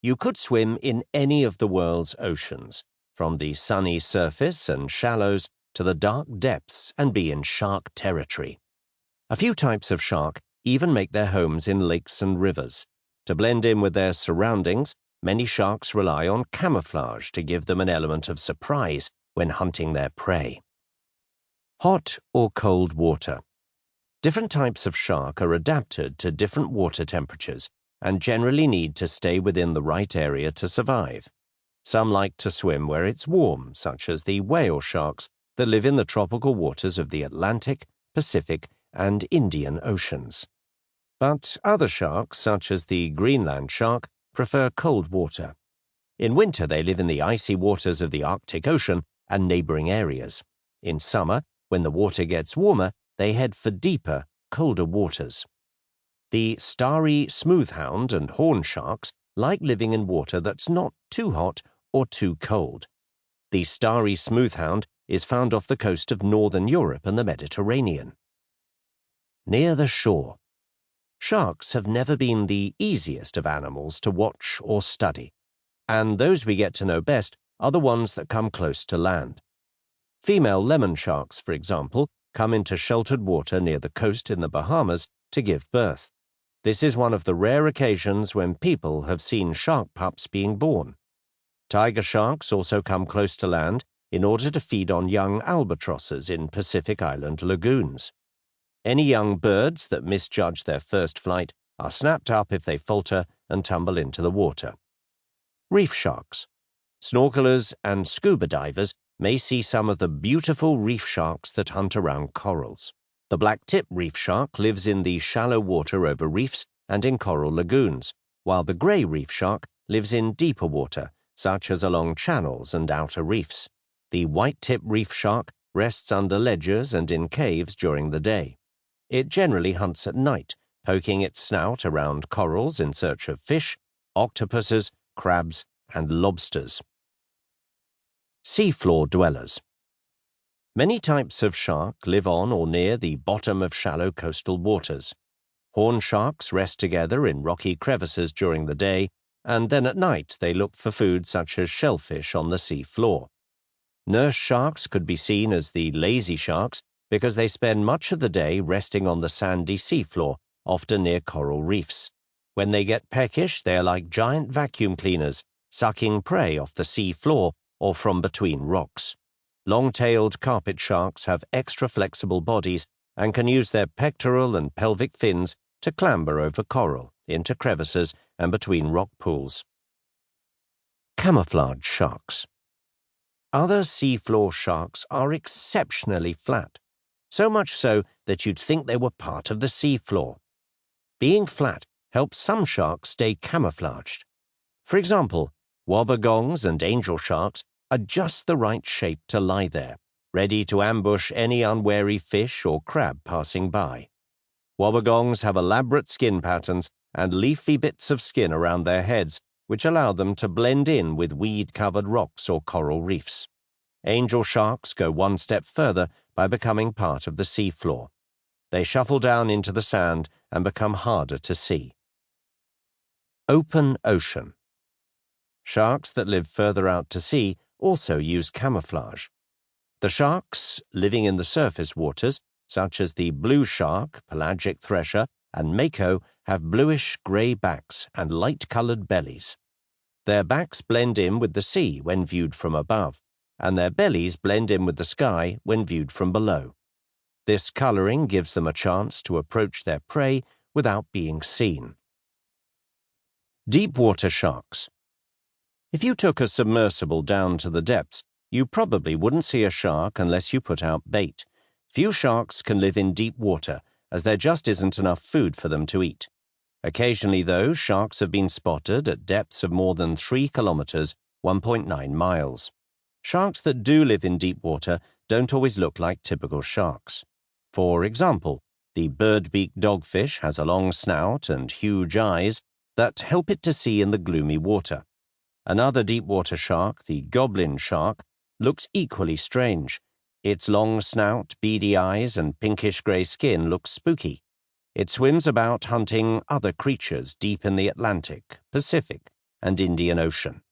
You could swim in any of the world's oceans, from the sunny surface and shallows to the dark depths, and be in shark territory. A few types of shark even make their homes in lakes and rivers. To blend in with their surroundings, many sharks rely on camouflage to give them an element of surprise when hunting their prey. Hot or cold water. Different types of shark are adapted to different water temperatures and generally need to stay within the right area to survive. Some like to swim where it's warm, such as the whale sharks that live in the tropical waters of the Atlantic, Pacific, and Indian Oceans. But other sharks, such as the Greenland shark, prefer cold water. In winter, they live in the icy waters of the Arctic Ocean and neighboring areas. In summer, when the water gets warmer, they head for deeper, colder waters. The starry smoothhound and horn sharks like living in water that's not too hot or too cold. The starry smoothhound is found off the coast of northern Europe and the Mediterranean. Near the shore. Sharks have never been the easiest of animals to watch or study, and those we get to know best are the ones that come close to land. Female lemon sharks, for example, come into sheltered water near the coast in the Bahamas to give birth. This is one of the rare occasions when people have seen shark pups being born. Tiger sharks also come close to land in order to feed on young albatrosses in Pacific Island lagoons. Any young birds that misjudge their first flight are snapped up if they falter and tumble into the water. Reef sharks. Snorkelers and scuba divers may see some of the beautiful reef sharks that hunt around corals. The black-tip reef shark lives in the shallow water over reefs and in coral lagoons, while the grey reef shark lives in deeper water, such as along channels and outer reefs. The white-tip reef shark rests under ledges and in caves during the day. It generally hunts at night, poking its snout around corals in search of fish, octopuses, crabs, and lobsters. Seafloor dwellers. Many types of shark live on or near the bottom of shallow coastal waters. Horn sharks rest together in rocky crevices during the day, and then at night they look for food such as shellfish on the sea floor. Nurse sharks could be seen as the lazy sharks because they spend much of the day resting on the sandy seafloor, often near coral reefs. When they get peckish, they are like giant vacuum cleaners, sucking prey off the sea floor or from between rocks. Long-tailed carpet sharks have extra flexible bodies and can use their pectoral and pelvic fins to clamber over coral, into crevices, and between rock pools. Camouflage sharks. Other seafloor sharks are exceptionally flat, so much so that you'd think they were part of the seafloor. Being flat helps some sharks stay camouflaged. For example, wobbegongs and angel sharks are just the right shape to lie there, ready to ambush any unwary fish or crab passing by. Wobbegongs have elaborate skin patterns and leafy bits of skin around their heads, which allow them to blend in with weed-covered rocks or coral reefs. Angel sharks go one step further by becoming part of the seafloor. They shuffle down into the sand and become harder to see. Open ocean. Sharks that live further out to sea also use camouflage. The sharks living in the surface waters, such as the blue shark, pelagic thresher, and mako, have bluish-grey backs and light-colored bellies. Their backs blend in with the sea when viewed from above, and their bellies blend in with the sky when viewed from below. This coloring gives them a chance to approach their prey without being seen. Deep-water sharks. If you took a submersible down to the depths, you probably wouldn't see a shark unless you put out bait. Few sharks can live in deep water, as there just isn't enough food for them to eat. Occasionally, though, sharks have been spotted at depths of more than 3 kilometers, 1.9 miles. Sharks that do live in deep water don't always look like typical sharks. For example, the bird-beaked dogfish has a long snout and huge eyes that help it to see in the gloomy water. Another deep-water shark, the goblin shark, looks equally strange. Its long snout, beady eyes, and pinkish-grey skin look spooky. It swims about hunting other creatures deep in the Atlantic, Pacific, and Indian Ocean.